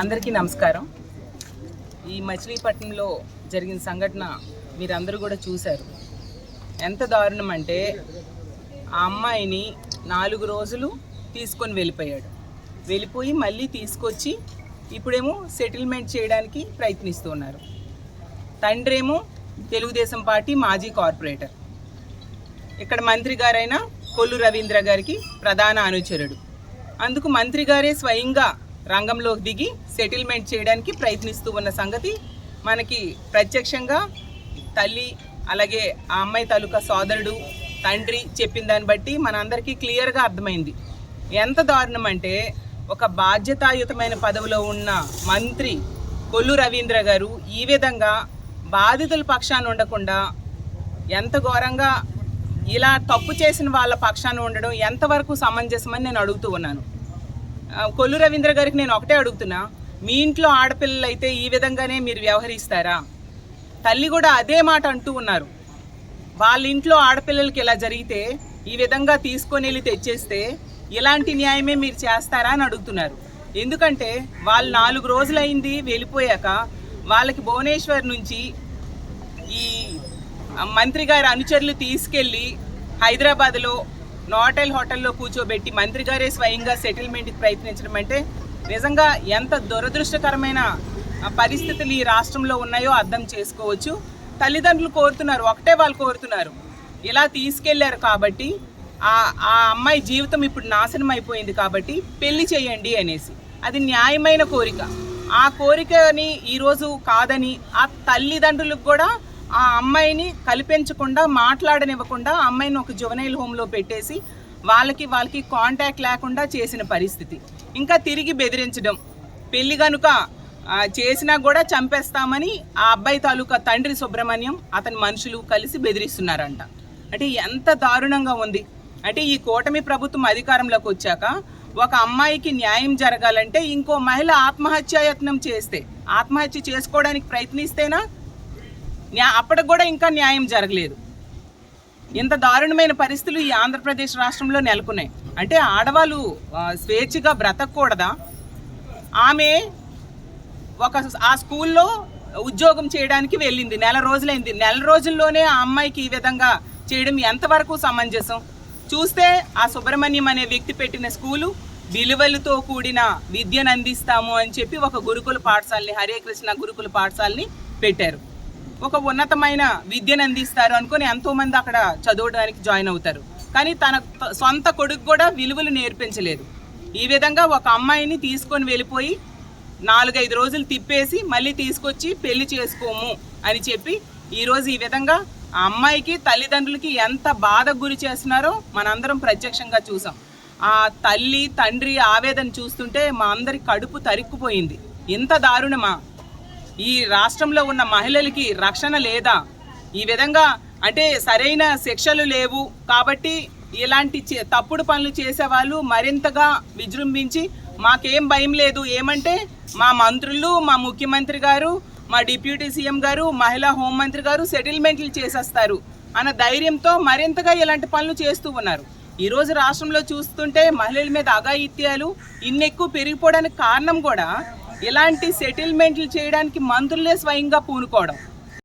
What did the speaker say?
అందరికీ నమస్కారం. ఈ మచిలీపట్నంలో జరిగిన సంఘటన మీరందరూ కూడా చూశారు. ఎంత దారుణం అంటే ఆ అమ్మాయిని 4 రోజులు తీసుకొని వెళ్ళిపోయి మళ్ళీ తీసుకొచ్చి ఇప్పుడేమో సెటిల్మెంట్ చేయడానికి ప్రయత్నిస్తున్నారు. తండ్రేమో తెలుగుదేశం పార్టీ మాజీ కార్పొరేటర్, ఇక్కడ మంత్రి గారైన కొల్లు రవీంద్ర గారికి ప్రధాన అనుచరుడు. అందుకు మంత్రి గారే స్వయంగా రంగంలోకి దిగి సెటిల్మెంట్ చేయడానికి ప్రయత్నిస్తూ ఉన్న సంగతి మనకి ప్రత్యక్షంగా తల్లి అలాగే ఆ అమ్మాయి తాలూకా సోదరుడు తండ్రి చెప్పిన దాన్ని బట్టి మనందరికీ క్లియర్గా అర్థమైంది. ఎంత దారుణం అంటే ఒక బాధ్యతాయుతమైన పదవిలో ఉన్న మంత్రి కొల్లు రవీంద్ర గారు ఈ విధంగా బాధితుల పక్షాన ఉండకుండా ఎంత ఘోరంగా ఇలా తప్పు చేసిన వాళ్ళ పక్షాన ఉండడం ఎంతవరకు సమంజసమని నేను అడుగుతూ ఉన్నాను. కొల్లు రవీంద్ర గారికి నేను ఒకటే అడుగుతున్నా, మీ ఇంట్లో ఆడపిల్లలు అయితే ఈ విధంగానే మీరు వ్యవహరిస్తారా? తల్లి కూడా అదే మాట అంటూ ఉన్నారు. వాళ్ళ ఇంట్లో ఆడపిల్లలకి ఇలా జరిగితే ఈ విధంగా తీసుకొని వెళ్ళి తెచ్చేస్తే ఇలాంటి న్యాయమే మీరు చేస్తారా అని అడుగుతున్నారు. ఎందుకంటే వాళ్ళు 4 రోజులైంది వెళ్ళిపోయాక వాళ్ళకి భువనేశ్వర్ నుంచి ఈ మంత్రి గారి అనుచరులు తీసుకెళ్ళి హైదరాబాద్లో నోటెల్ హోటల్లో కూర్చోబెట్టి మంత్రి గారే స్వయంగా సెటిల్మెంట్కి ప్రయత్నించడం అంటే నిజంగా ఎంత దురదృష్టకరమైన పరిస్థితులు ఈ రాష్ట్రంలో ఉన్నాయో అర్థం చేసుకోవచ్చు. తల్లిదండ్రులు కోరుతున్నారు, ఒకటే వాళ్ళు కోరుతున్నారు, ఇలా తీసుకెళ్లారు కాబట్టి ఆ అమ్మాయి జీవితం ఇప్పుడు నాశనం అయిపోయింది కాబట్టి పెళ్లి చేయండి అనేసి. అది న్యాయమైన కోరిక. ఆ కోరికని ఈరోజు కాదని ఆ తల్లిదండ్రులకు కూడా ఆ అమ్మాయిని కల్పించకుండా మాట్లాడనివ్వకుండా ఆ అమ్మాయిని ఒక జువెనైల్ హోమ్లో పెట్టేసి వాళ్ళకి కాంటాక్ట్ లేకుండా చేసిన పరిస్థితి. ఇంకా తిరిగి బెదిరించడం, పెళ్లి కనుక చేసినా కూడా చంపేస్తామని ఆ అబ్బాయి తాలూకా తండ్రి సుబ్రహ్మణ్యం అతని మనుషులు కలిసి బెదిరిస్తున్నారంట. అంటే ఎంత దారుణంగా ఉంది. అంటే ఈ కూటమి ప్రభుత్వం అధికారంలోకి వచ్చాక ఒక అమ్మాయికి న్యాయం జరగాలంటే ఇంకో మహిళ ఆత్మహత్యాయత్నం చేస్తే, ఆత్మహత్య చేసుకోవడానికి ప్రయత్నిస్తేనా అప్పటికి కూడా ఇంకా న్యాయం జరగలేదు. ఇంత దారుణమైన పరిస్థితులు ఈ ఆంధ్రప్రదేశ్ రాష్ట్రంలో నెలకొన్నాయి. అంటే ఆడవాళ్ళు స్వేచ్ఛగా బ్రతకూడదా? ఆమె ఆ స్కూల్లో ఉద్యోగం చేయడానికి వెళ్ళింది, 4 రోజులైంది. 4 రోజుల్లోనే ఆ అమ్మాయికి ఈ విధంగా చేయడం ఎంతవరకు సమంజసం? చూస్తే ఆ సుబ్రహ్మణ్యం అనే వ్యక్తి పెట్టిన స్కూలు విలువలతో కూడిన విద్యను అందిస్తాము అని చెప్పి ఒక గురుకుల పాఠశాలని, హరే కృష్ణ గురుకుల పాఠశాలని పెట్టారు. ఒక ఉన్నతమైన విద్యను అందిస్తారు అనుకుని ఎంతోమంది అక్కడ చదవడానికి జాయిన్ అవుతారు. కానీ తన సొంత కొడుకు కూడా విలువలు నేర్పించలేదు. ఈ విధంగా ఒక అమ్మాయిని తీసుకొని వెళ్ళిపోయి 4-5 రోజులు తిప్పేసి మళ్ళీ తీసుకొచ్చి పెళ్లి చేసుకోము అని చెప్పి ఈరోజు ఈ విధంగా ఆ అమ్మాయికి తల్లిదండ్రులకి ఎంత బాధకు గురి చేస్తున్నారో మనందరం ప్రత్యక్షంగా చూసాం. ఆ తల్లి తండ్రి ఆవేదన చూస్తుంటే మా అందరి కడుపు తరుక్కుపోయింది. ఇంత దారుణమా? ఈ రాష్ట్రంలో ఉన్న మహిళలకి రక్షణ లేదా? ఈ విధంగా అంటే సరైన శిక్షలు లేవు కాబట్టి ఇలాంటి తప్పుడు పనులు చేసేవాళ్ళు మరింతగా విజృంభించి మాకేం భయం లేదు, ఏమంటే మా మంత్రులు, మా ముఖ్యమంత్రి గారు, మా డిప్యూటీ సీఎం గారు, మహిళా హోంమంత్రి గారు సెటిల్మెంట్లు చేసేస్తారు అన్న ధైర్యంతో మరింతగా ఇలాంటి పనులు చేస్తూ ఉన్నారు. ఈరోజు రాష్ట్రంలో చూస్తుంటే మహిళల మీద అఘాయిత్యాలు ఎక్కువ పెరిగిపోవడానికి కారణం కూడా ఇలాంటి సెటిల్మెంట్లు చేయడానికి మంత్రులే స్వయంగా పూనుకోవడం.